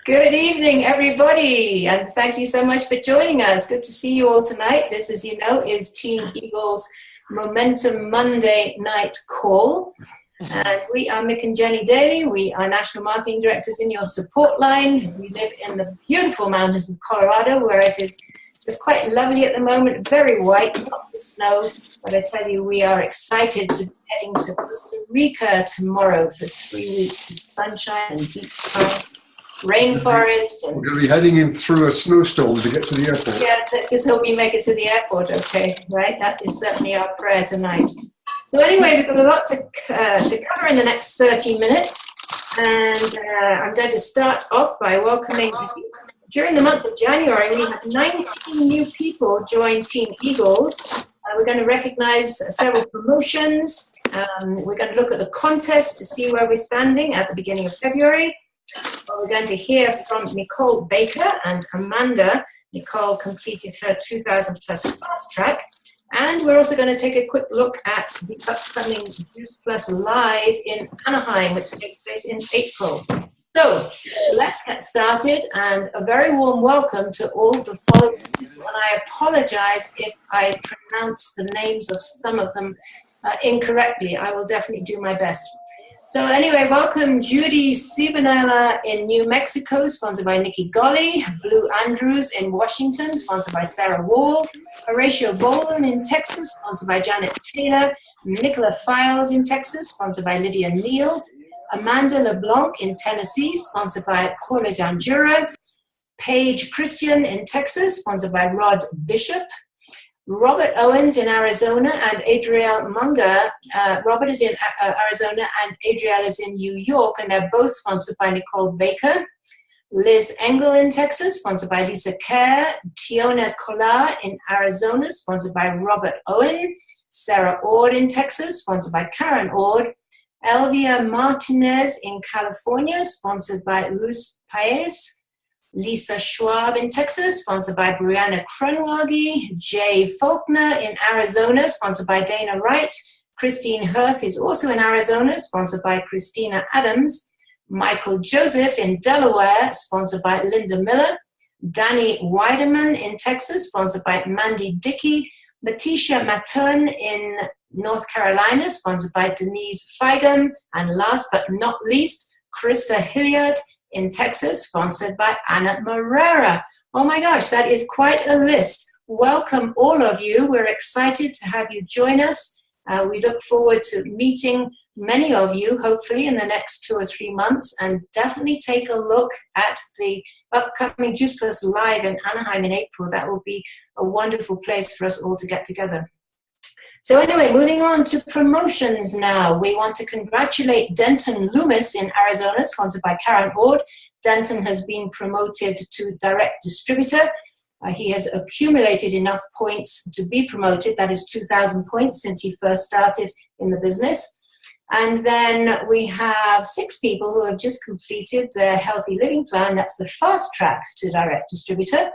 Good evening, everybody, and thank you so much for joining us. Good to see you all tonight. This, as you know, is Team Eagle's Momentum Monday night call. And we are Mick and Jenny Daly. We are National Marketing Directors in your support line. We live in the beautiful mountains of Colorado, where it is just quite lovely at the moment, very white, lots of snow. But I tell you, we are excited to be heading to Costa Rica tomorrow for 3 weeks of sunshine and beach time. Rainforest. We're going to be heading in through a snowstorm to get to the airport. Yes, let's just hope we make it to the airport, okay, right? That is certainly our prayer tonight. So anyway, we've got a lot to cover in the next 30 minutes. And I'm going to start off by welcoming, during the month of January, we had 19 new people join Team Eagles. We're going to recognize several promotions. We're going to look at the contest to see where we're standing at the beginning of February. We're going to hear from Nicole Baker and Amanda. Nicole completed her 2,000 plus fast track. And we're also going to take a quick look at the upcoming Juice Plus Live in Anaheim, which takes place in April. So let's get started, and a very warm welcome to all the following people. And I apologize if I pronounce the names of some of them incorrectly. I will definitely do my best. So anyway, welcome Judy Sibanella in New Mexico, sponsored by Nikki Golly. Blue Andrews in Washington, sponsored by Sarah Wall. Horatio Bolden in Texas, sponsored by Janet Taylor. Nicola Files in Texas, sponsored by Lydia Neal. Amanda LeBlanc in Tennessee, sponsored by Paula Janjura. Paige Christian in Texas, sponsored by Rod Bishop. Robert Owens in Arizona and Adrielle Munger. Robert is in Arizona and Adrielle is in New York, and they're both sponsored by Nicole Baker. Liz Engel in Texas, sponsored by Lisa Kerr. Tiona Collar in Arizona, sponsored by Robert Owen. Sarah Ord in Texas, sponsored by Karen Ord. Elvia Martinez in California, sponsored by Luz Paez. Lisa Schwab in Texas, sponsored by Brianna Kronwagi. Jay Faulkner in Arizona, sponsored by Dana Wright. Christine Hirth is also in Arizona, sponsored by Christina Adams. Michael Joseph in Delaware, sponsored by Linda Miller. Danny Weideman in Texas, sponsored by Mandy Dickey. Matisha Matern in North Carolina, sponsored by Denise Feigem. And last but not least, Krista Hilliard in Texas, sponsored by Anna Morera. Oh my gosh, that is quite a list. Welcome all of you. We're excited to have you join us. We look forward to meeting many of you, hopefully in the next 2 or 3 months, and definitely take a look at the upcoming Juice Plus Live in Anaheim in April. That will be a wonderful place for us all to get together. So anyway, moving on to promotions now. We want to congratulate Denton Loomis in Arizona, sponsored by Karen Ord. Denton has been promoted to direct distributor. He has accumulated enough points to be promoted. That is 2,000 points since he first started in the business. And then we have 6 people who have just completed their healthy living plan. That's the fast track to direct distributor.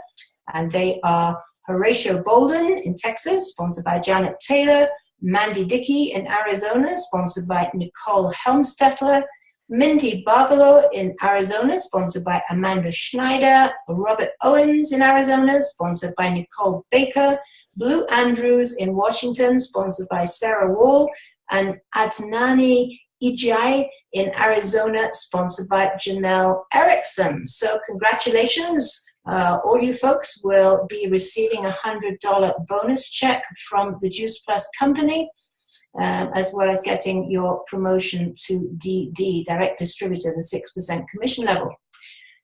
And they are Horatio Bolden in Texas, sponsored by Janet Taylor. Mandy Dickey in Arizona, sponsored by Nicole Helmstetler. Mindy Bargalow in Arizona, sponsored by Amanda Schneider. Robert Owens in Arizona, sponsored by Nicole Baker. Blue Andrews in Washington, sponsored by Sarah Wall. And Adnani Ijai in Arizona, sponsored by Janelle Erickson. So congratulations. All you folks will be receiving a $100 bonus check from the Juice Plus company, as well as getting your promotion to DD, direct distributor, the 6% commission level.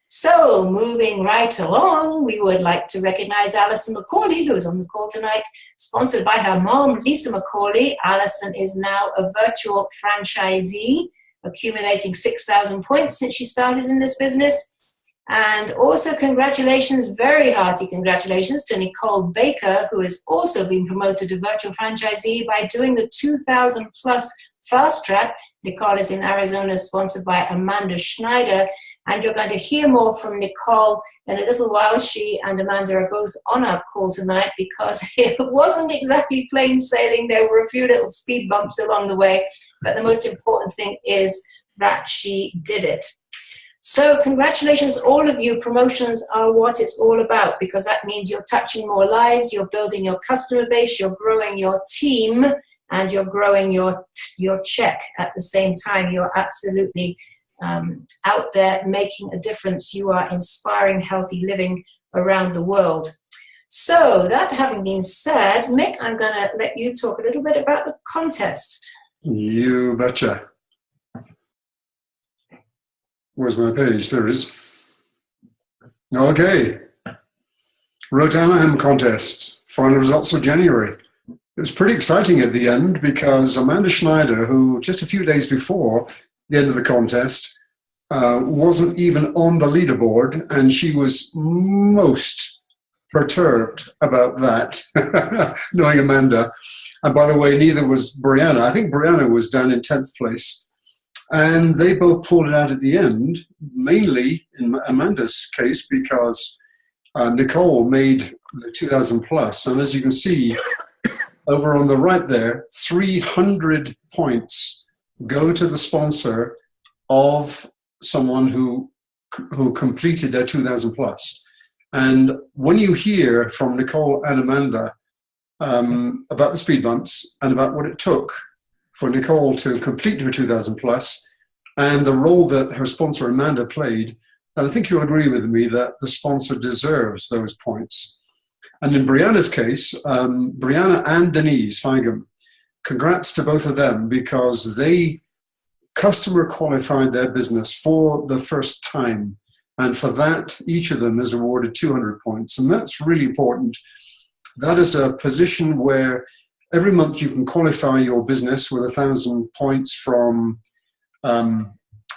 So moving right along, we would like to recognize Alison McCauley, who is on the call tonight, sponsored by her mom, Lisa McCauley. Alison is now a virtual franchisee, accumulating 6,000 points since she started in this business. And also congratulations, very hearty congratulations to Nicole Baker, who has also been promoted to virtual franchisee by doing the 2,000 plus fast track. Nicole is in Arizona, sponsored by Amanda Schneider. And you're going to hear more from Nicole in a little while. She and Amanda are both on our call tonight because it wasn't exactly plain sailing. There were a few little speed bumps along the way. But the most important thing is that she did it. So congratulations, all of you. Promotions are what it's all about, because that means you're touching more lives, you're building your customer base, you're growing your team, and you're growing your check at the same time. You're absolutely out there making a difference. You are inspiring healthy living around the world. So that having been said, Mick, I'm going to let you talk a little bit about the contest. You betcha. Where's my page? There it is. Okay. Wrote Anaheim contest. Final results for January. It was pretty exciting at the end because Amanda Schneider, who just a few days before the end of the contest, wasn't even on the leaderboard, and she was most perturbed about that, knowing Amanda. And by the way, neither was Brianna. I think Brianna was down in 10th place. And they both pulled it out at the end, mainly in Amanda's case, because Nicole made the 2000 plus. And as you can see over on the right there, 300 points go to the sponsor of someone who completed their 2000 plus. And when you hear from Nicole and Amanda about the speed bumps and about what it took for Nicole to complete her 2000 plus and the role that her sponsor Amanda played, and I think you'll agree with me that the sponsor deserves those points. And in Brianna's case, Brianna and Denise Feigem, congrats to both of them, because they customer qualified their business for the first time. And for that, each of them is awarded 200 points. And that's really important. That is a position where every month you can qualify your business with 1,000 points from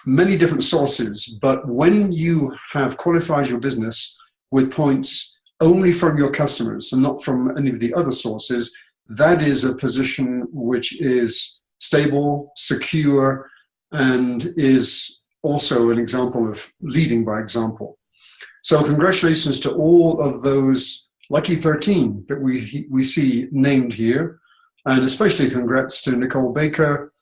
many different sources. But when you have qualified your business with points only from your customers and not from any of the other sources, that is a position which is stable, secure, and is also an example of leading by example. So congratulations to all of those lucky 13 that we see named here. And especially congrats to Nicole Baker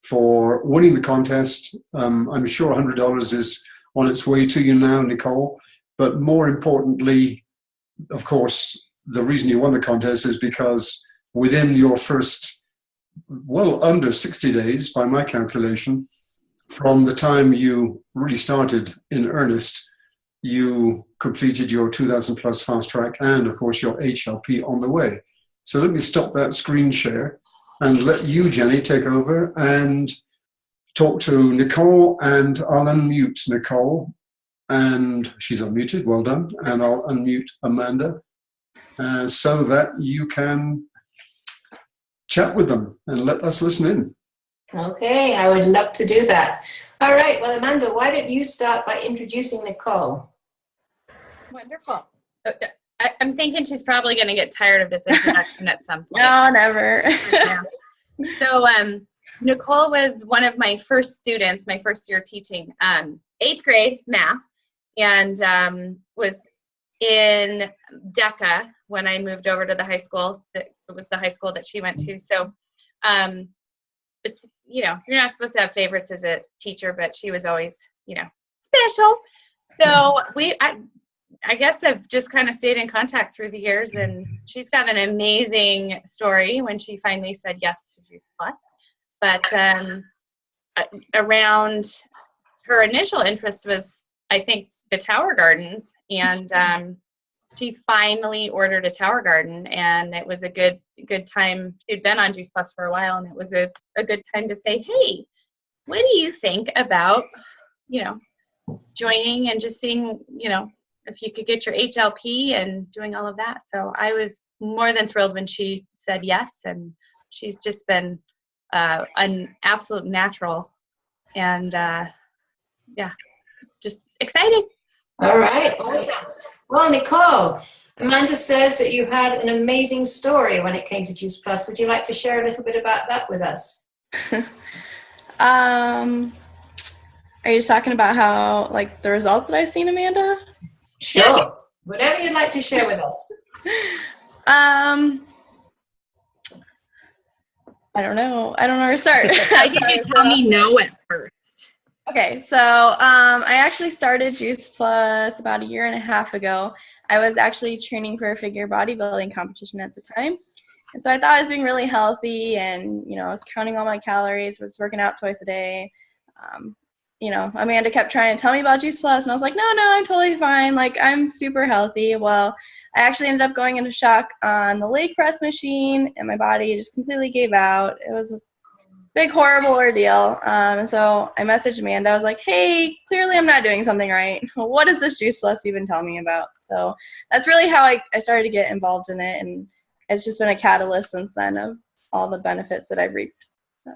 for winning the contest. I'm sure $100 is on its way to you now, Nicole. But more importantly, of course, the reason you won the contest is because within your first, well, under 60 days, by my calculation, from the time you really started in earnest, you completed your 2000 plus fast track and, of course, your HLP on the way. So let me stop that screen share and let you, Jenny, take over and talk to Nicole, and I'll unmute Nicole, and she's unmuted, well done, and I'll unmute Amanda so that you can chat with them and let us listen in. Okay, I would love to do that. All right, well, Amanda, why don't you start by introducing Nicole? Wonderful. I'm thinking she's probably going to get tired of this introduction at some point. No, never. So Nicole was one of my first students, my first year teaching, 8th grade math, and was in DECA when I moved over to the high school. It was the high school that she went to. So, you know, you're not supposed to have favorites as a teacher, but she was always, you know, special. So I guess I've just kind of stayed in contact through the years, and she's got an amazing story when she finally said yes to Juice Plus. But around her initial interest was, I think, the Tower Gardens, and she finally ordered a Tower Garden, and it was a good time. She'd been on Juice Plus for a while, and it was a good time to say, hey, what do you think about, you know, joining and just seeing, you know, if you could get your HLP and doing all of that. So I was more than thrilled when she said yes, and she's just been an absolute natural, and yeah, just exciting. All right, awesome. Well, Nicole, Amanda says that you had an amazing story when it came to Juice Plus. Would you like to share a little bit about that with us? Are you just talking about how, like, the results that I've seen, Amanda? Sure. Whatever you'd like to share with us. I don't know. I don't know where to start. Why did you tell me no at first? Okay, so I actually started Juice Plus about 1.5 years ago. I was actually training for a figure bodybuilding competition at the time. And so I thought I was being really healthy and, I was counting all my calories, was working out twice a day. Amanda kept trying to tell me about Juice Plus, and I was like, no, I'm totally fine. Like, I'm super healthy. Well, I actually ended up going into shock on the leg press machine, and my body just completely gave out. It was a big, horrible ordeal. And so I messaged Amanda. I was like, hey, clearly I'm not doing something right. What does this Juice Plus even tell me about? So that's really how I started to get involved in it, and it's just been a catalyst since then of all the benefits that I've reaped. So.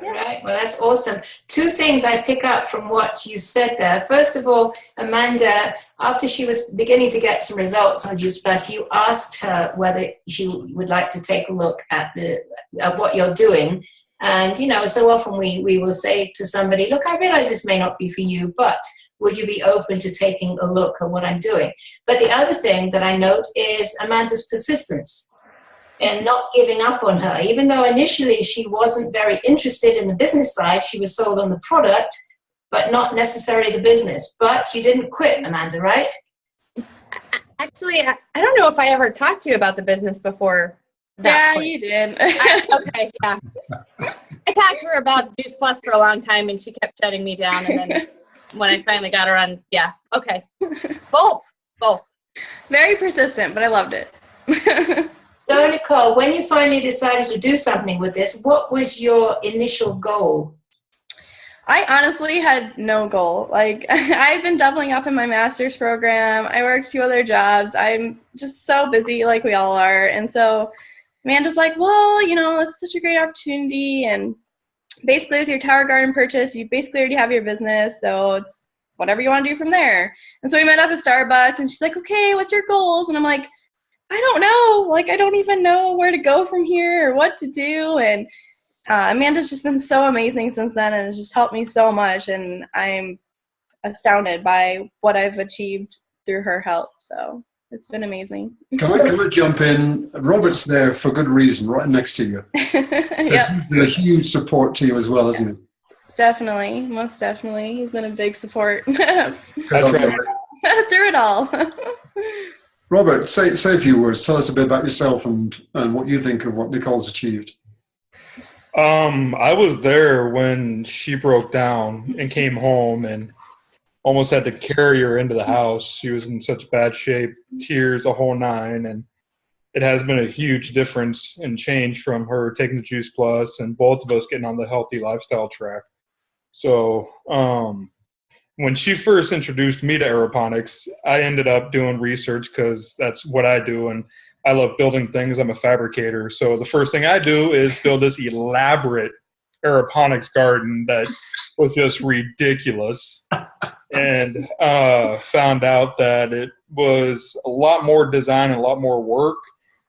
Yeah. All right, well, that's awesome. 2 things I pick up from what you said there. First of all, Amanda, after she was beginning to get some results on Juice Plus, you asked her whether she would like to take a look at what you're doing. And, so often we will say to somebody, look, I realize this may not be for you, but would you be open to taking a look at what I'm doing? But the other thing that I note is Amanda's persistence and not giving up on her. Even though initially she wasn't very interested in the business side, she was sold on the product, but not necessarily the business. But you didn't quit, Amanda, right? Actually, I don't know if I ever talked to you about the business before. Yeah, you did. Okay, yeah. I talked to her about Juice Plus for a long time, and she kept shutting me down. And then when I finally got her on, yeah, okay. Both. Very persistent, but I loved it. So, Nicole, when you finally decided to do something with this, what was your initial goal? I honestly had no goal. Like, I've been doubling up in my master's program. I work 2 other jobs. I'm just so busy, like we all are. And so Amanda's like, well, it's such a great opportunity. And basically with your Tower Garden purchase, you basically already have your business. So it's whatever you want to do from there. And so we met up at Starbucks, and she's like, okay, what's your goals? And I'm like, I don't know. Like, I don't even know where to go from here or what to do. And Amanda's just been so amazing since then, and has just helped me so much. And I'm astounded by what I've achieved through her help. So it's been amazing. Can I jump in? Robert's there for good reason, right next to you. Yep. He's been a huge support to you as well, hasn't he? Definitely. Most definitely. He's been a big support That's right. through it all. Robert, say a few words. Tell us a bit about yourself and what you think of what Nicole's achieved. I was there when she broke down and came home and almost had to carry her into the house. She was in such bad shape, tears, a whole 9. And it has been a huge difference and change from her taking the Juice Plus and both of us getting on the healthy lifestyle track. So, when she first introduced me to aeroponics, I ended up doing research because that's what I do, and I love building things. I'm a fabricator. So the first thing I do is build this elaborate aeroponics garden that was just ridiculous, and found out that it was a lot more design and a lot more work.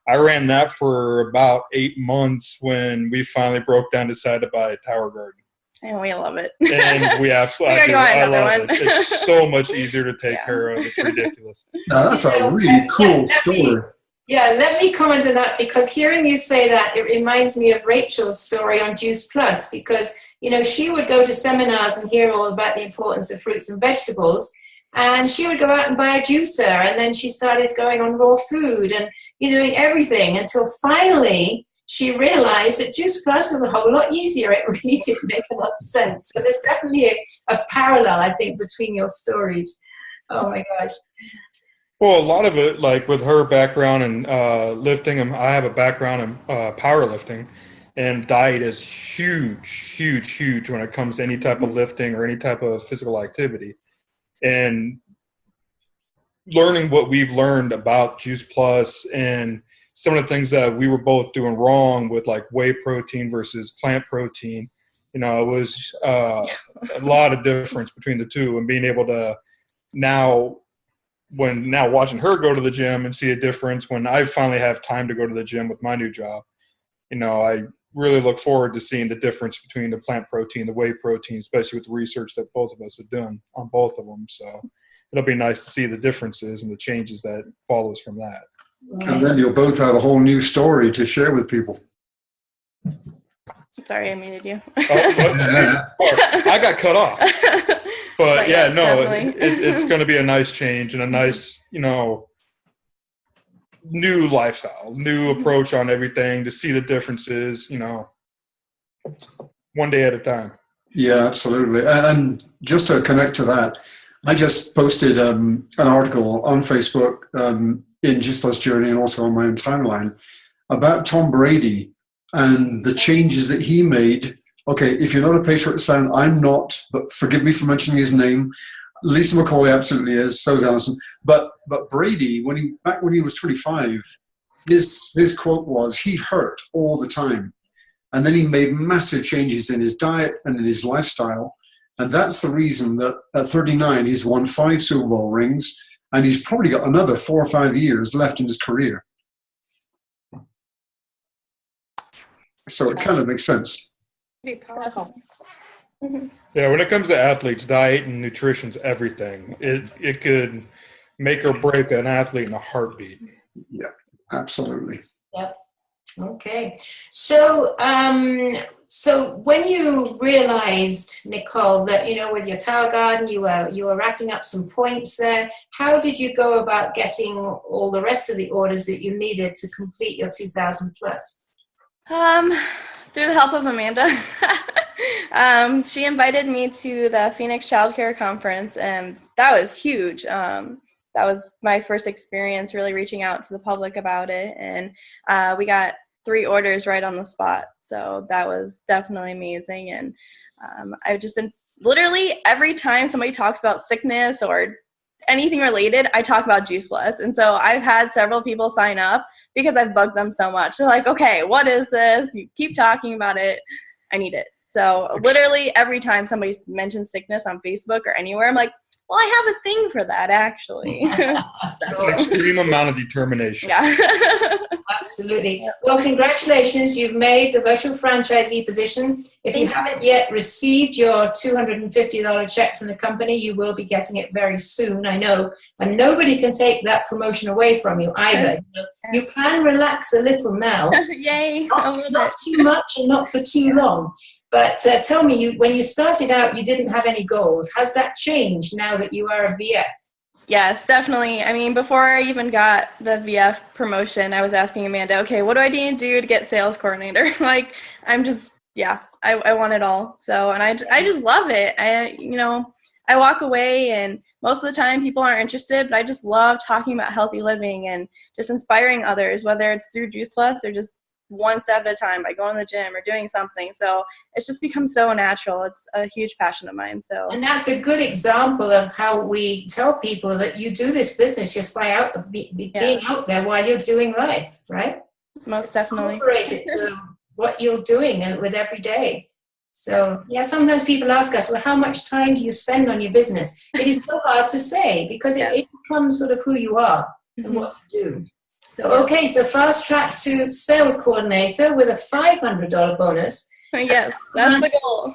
I ran that for about 8 months when we finally broke down and decided to buy a tower garden. And we love it. And we absolutely do. I love it. It's so much easier to take care of. It's ridiculous. No, that's a really cool story. Yeah, let me comment on that, because hearing you say that, it reminds me of Rachel's story on Juice Plus, because, she would go to seminars and hear all about the importance of fruits and vegetables, and she would go out and buy a juicer, and then she started going on raw food and, doing everything until finally she realized that Juice Plus was a whole lot easier. It really did make a lot of sense. So there's definitely a parallel, I think, between your stories. Oh my gosh. Well, a lot of it, like with her background in lifting, I have a background in powerlifting, and diet is huge when it comes to any type of lifting or any type of physical activity. And learning what we've learned about Juice Plus and some of the things that we were both doing wrong with, like whey protein versus plant protein, it was a lot of difference between the two, and being able to now watching her go to the gym and see a difference when I finally have time to go to the gym with my new job. I really look forward to seeing the difference between the plant protein, the whey protein, especially with the research that both of us have done on both of them. So it'll be nice to see the differences and the changes that follows from that. And then you'll both have a whole new story to share with people. Sorry, I muted you. I got cut off. But yeah, no, definitely. it's going to be a nice change and a nice, new lifestyle, new approach on everything to see the differences, one day at a time. Yeah, absolutely. And just to connect to that, I just posted an article on Facebook in Juice Plus Journey and also on my own timeline about Tom Brady and the changes that he made. Okay, if you're not a Patriots fan, I'm not, but forgive me for mentioning his name. Lisa McCauley absolutely is, so is Allison. But Brady, back when he was 25, his quote was, he hurt all the time. And then he made massive changes in his diet and in his lifestyle. And that's the reason that at 39, he's won 5 Super Bowl rings, and he's probably got another 4 or 5 years left in his career. So it kind of makes sense. Pretty powerful. Yeah, when it comes to athletes, diet and nutrition's everything. It could make or break an athlete in a heartbeat. Yeah, absolutely. Yep. Okay. So, so when you realized, Nicole, that, with your Tower Garden, you were racking up some points there, how did you go about getting all the rest of the orders that you needed to complete your 2,000 plus? Through the help of Amanda. She invited me to the Phoenix Child Care Conference, and that was huge. That was my first experience really reaching out to the public about it, and we got 3 orders right on the spot. So that was definitely amazing. And I've just been literally every time somebody talks about sickness or anything related, I talk about Juice Plus. And so I've had several people sign up because I've bugged them so much. They're like, okay, what is this? You keep talking about it. I need it. So literally every time somebody mentions sickness on Facebook or anywhere, I'm like, well, I have a thing for that, actually. It's an extreme amount of determination. Yeah. Absolutely. Well, congratulations. You've made the virtual franchisee position. If you haven't yet received your $250 check from the company, you will be getting it very soon, I know. And nobody can take that promotion away from you either. You can relax a little now. Yay. Not too much and not for too long. But tell me, when you started out, you didn't have any goals. Has that changed now that you are a VF? Yes, definitely. I mean, before I even got the VF promotion, I was asking Amanda, okay, what do I need to do to get sales coordinator? Like, I'm just, I want it all. So, and I just love it. I walk away and most of the time people aren't interested, but I just love talking about healthy living and just inspiring others, whether it's through Juice Plus or just one step at a time by going to the gym or doing something. So it's just become so natural. It's a huge passion of mine. So, and that's a good example of how we tell people that you do this business just by being out there while you're doing life, right? Most definitely. Incorporate it to what you're doing with every day. So sometimes people ask us, well, how much time do you spend on your business? It is so hard to say because it becomes sort of who you are and what you do. So, okay, so fast track to sales coordinator with a $500 bonus. Yes, that's the goal.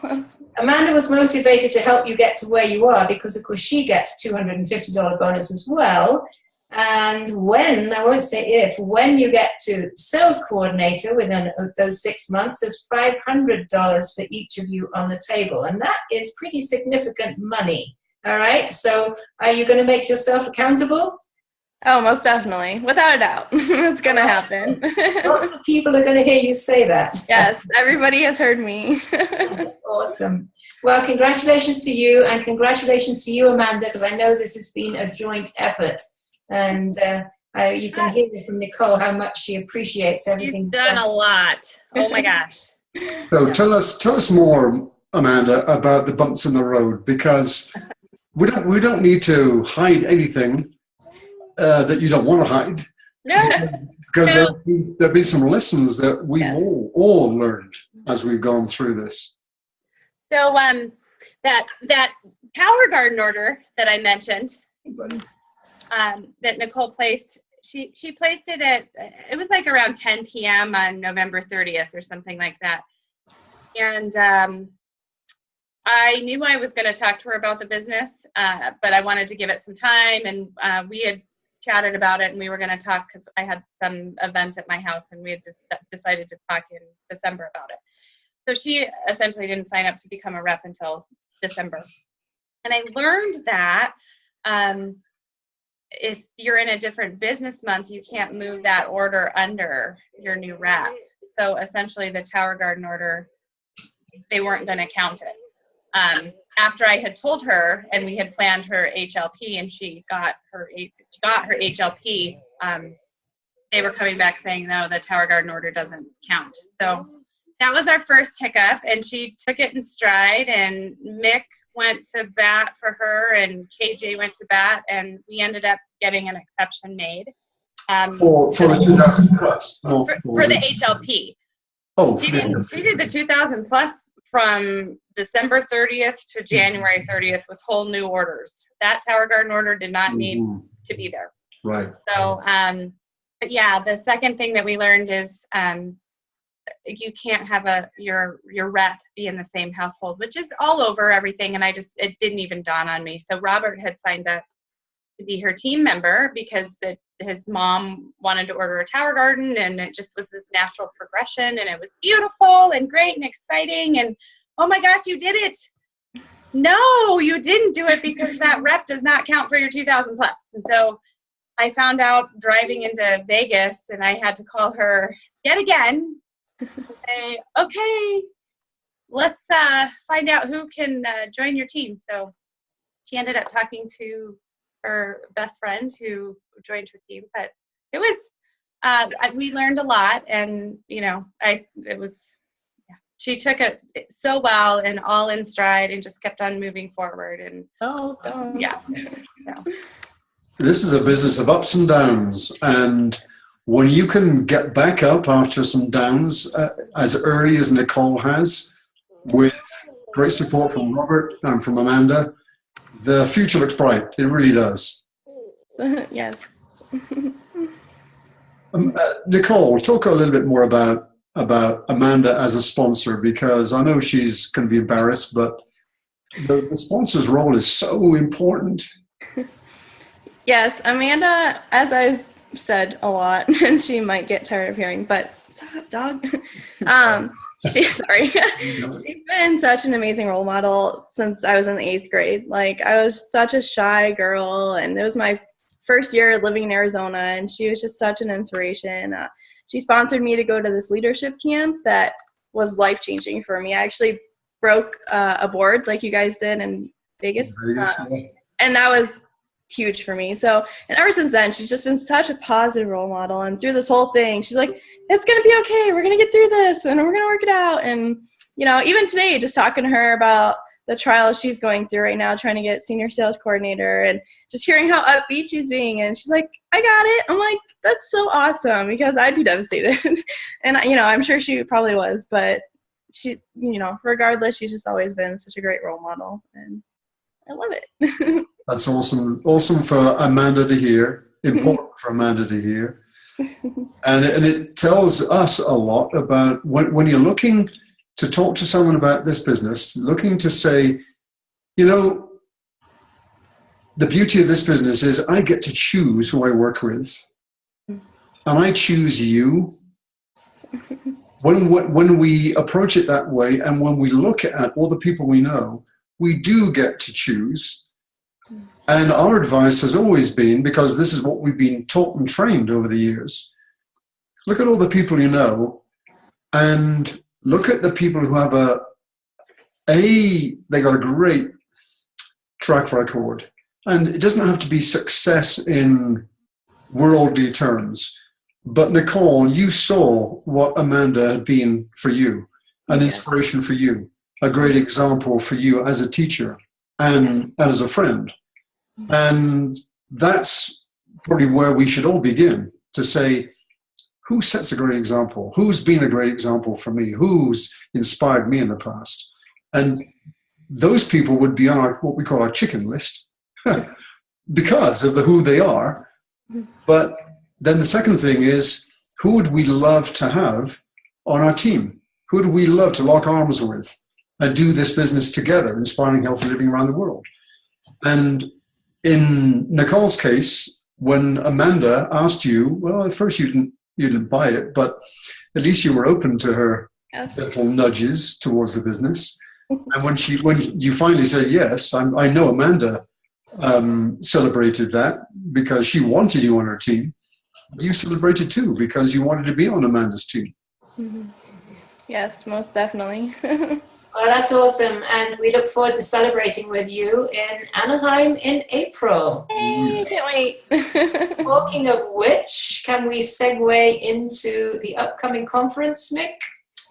Amanda was motivated to help you get to where you are because, of course, she gets $250 bonus as well. And when, I won't say if, when you get to sales coordinator within those 6 months, there's $500 for each of you on the table. And that is pretty significant money. All right, so are you going to make yourself accountable? Oh, most definitely. Without a doubt. It's going to happen. Lots of people are going to hear you say that. Yes, everybody has heard me. Awesome. Well, congratulations to you, and congratulations to you, Amanda, because I know this has been a joint effort. And you can hear from Nicole how much she appreciates everything. She's done a lot. Oh, my gosh. So tell us more, Amanda, about the bumps in the road, because we don't need to hide anything that you don't want to hide. No. Because there've been some lessons that we've all learned as we've gone through this. So that Tower Garden order that I mentioned, that Nicole placed, she placed it it was like around 10 p.m. on November 30th or something like that. And I knew I was going to talk to her about the business, but I wanted to give it some time, and we had chatted about it, and we were going to talk because I had some event at my house, and we had just decided to talk in December about it. So she essentially didn't sign up to become a rep until December. And I learned that if you're in a different business month, you can't move that order under your new rep. So essentially the Tower Garden order, they weren't going to count it. After I had told her and we had planned her HLP and she got her HLP, they were coming back saying, no, the Tower Garden order doesn't count. So that was our first hiccup, and she took it in stride, and Mick went to bat for her and KJ went to bat, and we ended up getting an exception made. For the 2000 plus? For the HLP. Oh, she did the 2000 plus from December 30th to January 30th with whole new orders. That Tower Garden order did not need to be there. Right. So, but yeah, the second thing that we learned is you can't have your rep be in the same household, which is all over everything. And it didn't even dawn on me. So Robert had signed up to be her team member because his mom wanted to order a Tower Garden, and it just was this natural progression, and it was beautiful and great and exciting. And oh my gosh, you did it. No, you didn't do it because that rep does not count for your 2000 plus. And so I found out driving into Vegas, and I had to call her yet again and say, okay, let's find out who can join your team. So she ended up talking to her best friend who joined her team, but it was we learned a lot, and she took it so well and all in stride and just kept on moving forward. And so this is a business of ups and downs, and when you can get back up after some downs as early as Nicole has, with great support from Robert and from Amanda, the future looks bright. It really does. Yes. Nicole, talk a little bit more about Amanda as a sponsor, because I know she's going to be embarrassed, but the sponsor's role is so important. Yes, Amanda, as I've said a lot, and she might get tired of hearing, but stop, dog. She's been such an amazing role model since I was in the 8th grade. Like, I was such a shy girl, and it was my first year living in Arizona, and she was just such an inspiration. She sponsored me to go to this leadership camp that was life-changing for me. I actually broke a board like you guys did in Vegas, and that was huge for me. So, and ever since then, she's just been such a positive role model. And through this whole thing, she's like, it's going to be okay. We're going to get through this, and we're going to work it out. And, even today, just talking to her about the trials she's going through right now, trying to get senior sales coordinator, and just hearing how upbeat she's being. And she's like, I got it. I'm like, that's so awesome, because I'd be devastated. And, I'm sure she probably was, but she, regardless, she's just always been such a great role model, and I love it. That's awesome. Awesome for Amanda to hear. Important for Amanda to hear. And it tells us a lot about when you're looking to talk to someone about this business, looking to say, the beauty of this business is I get to choose who I work with. And I choose you. When we approach it that way, and when we look at all the people we know, we do get to choose. And our advice has always been, because this is what we've been taught and trained over the years, look at all the people you know, and look at the people who have they got a great track record. And it doesn't have to be success in worldly terms. But Nicole, you saw what Amanda had been for you, an inspiration for you, a great example for you as a teacher and as a friend. And that's probably where we should all begin, to say, who sets a great example? Who's been a great example for me? Who's inspired me in the past? And those people would be on what we call our chicken list because of who they are. But then the second thing is, who would we love to have on our team? Who would we love to lock arms with and do this business together, inspiring healthy living around the world? And in Nicole's case, when Amanda asked you, well, at first you didn't buy it, but at least you were open to her Yes. little nudges towards the business. And when you finally said yes, I know Amanda celebrated that because she wanted you on her team. You celebrated too because you wanted to be on Amanda's team. Mhm. Yes, most definitely. Well, that's awesome. And we look forward to celebrating with you in Anaheim in April. Yay, can't wait. Talking of which, can we segue into the upcoming conference, Mick?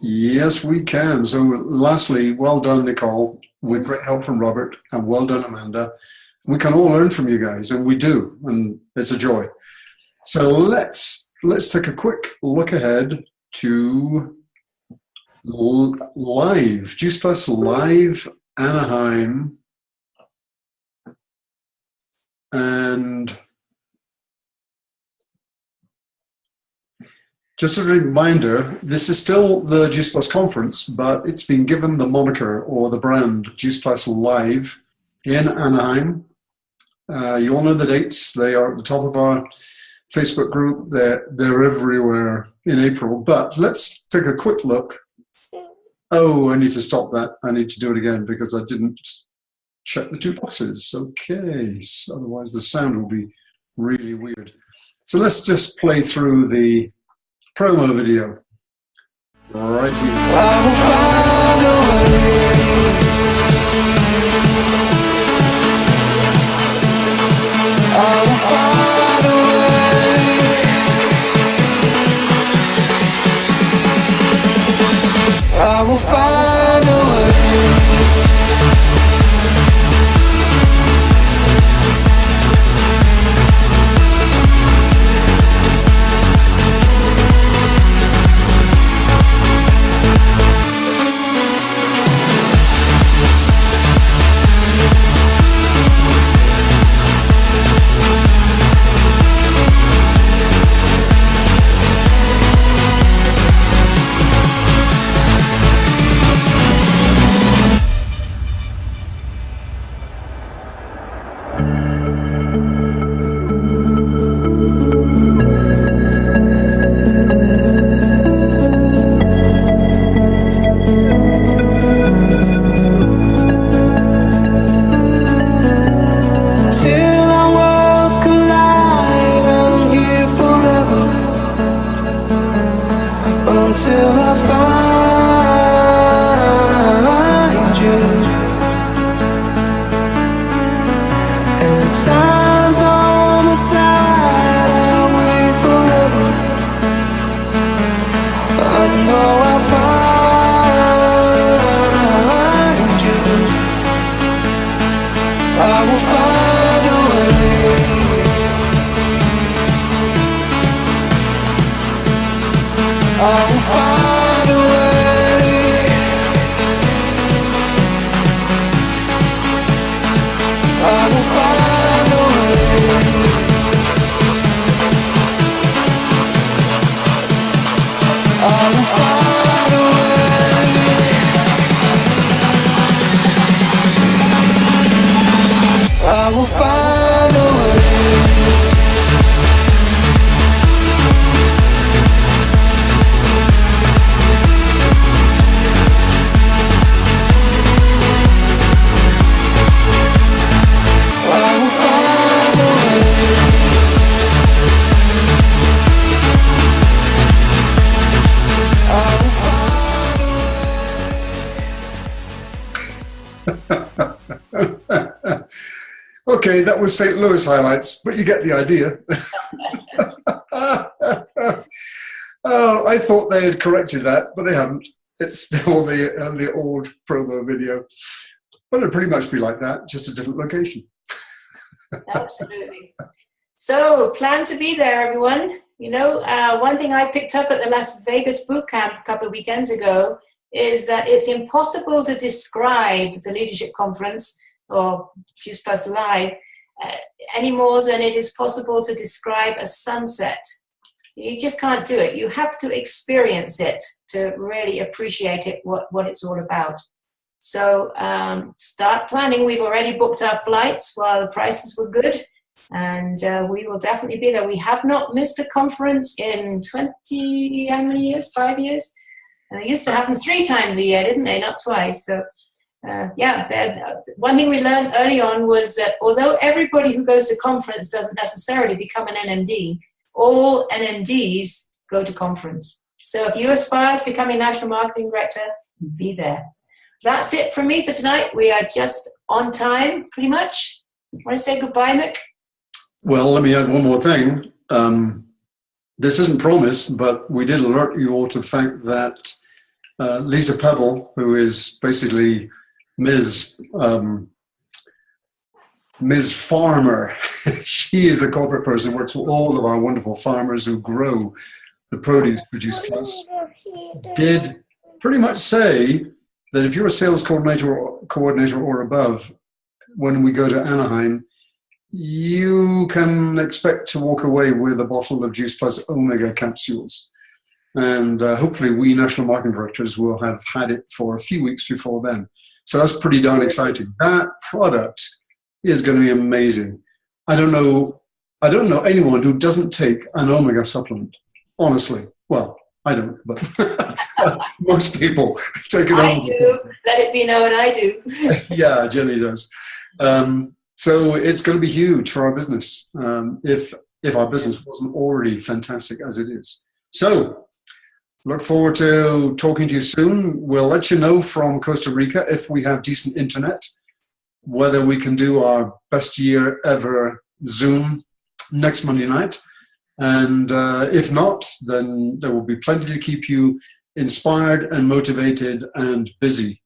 Yes, we can. So lastly, well done, Nicole, with great help from Robert, and well done, Amanda. We can all learn from you guys, and we do, and it's a joy. So let's take a quick look ahead to live, Juice Plus Live Anaheim. And just a reminder, this is still the Juice Plus conference, but it's been given the moniker or the brand Juice Plus Live in Anaheim. You all know the dates. They are at the top of our Facebook group. They're everywhere in April. But let's take a quick look. Oh, I need to stop that. I need to do it again because I didn't check the two boxes. Okay, so otherwise the sound will be really weird. So let's just play through the promo video right here. I will find a way. I will find a way. I will find a way. Okay, that was St. Louis highlights, but you get the idea. Oh, I thought they had corrected that, but they haven't. It's still the old promo video. But it'll pretty much be like that, just a different location. Absolutely. So plan to be there, everyone. You know, one thing I picked up at the Las Vegas boot camp a couple of weekends ago is that it's impossible to describe the leadership conference or Juice Plus Live any more than it is possible to describe a sunset. You just can't do it. You have to experience it to really appreciate it, what it's all about. So start planning. We've already booked our flights while the prices were good, and we will definitely be there. We have not missed a conference in 20, how many years? 5 years? And they used to happen 3 times a year, didn't they? Not twice. So, one thing we learned early on was that although everybody who goes to conference doesn't necessarily become an NMD, all NMDs go to conference. So if you aspire to becoming National Marketing Director, be there. That's it from me for tonight. We are just on time, pretty much. Want to say goodbye, Mick? Well, let me add one more thing. This isn't promised, but we did alert you all to the fact that Lisa Pebble, who is basically Ms. Farmer, she is the corporate person who works with all of our wonderful farmers who grow the produce Produce Plus, did pretty much say that if you're a sales coordinator or above, when we go to Anaheim, you can expect to walk away with a bottle of Juice Plus Omega capsules. And hopefully we National Marketing Directors will have had it for a few weeks before then. So that's pretty darn exciting. That product is going to be amazing. I don't know anyone who doesn't take an Omega supplement, honestly. Well, I don't, but most people take an Omega supplement. Let it be known I do. Yeah, Jenny does. So it's going to be huge for our business, if our business wasn't already fantastic as it is. So look forward to talking to you soon. We'll let you know from Costa Rica if we have decent internet, whether we can do our best year ever Zoom next Monday night. And if not, then there will be plenty to keep you inspired and motivated and busy.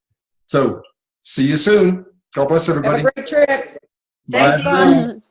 So see you soon. God bless everybody. Have a great trip. Bye. Thank you.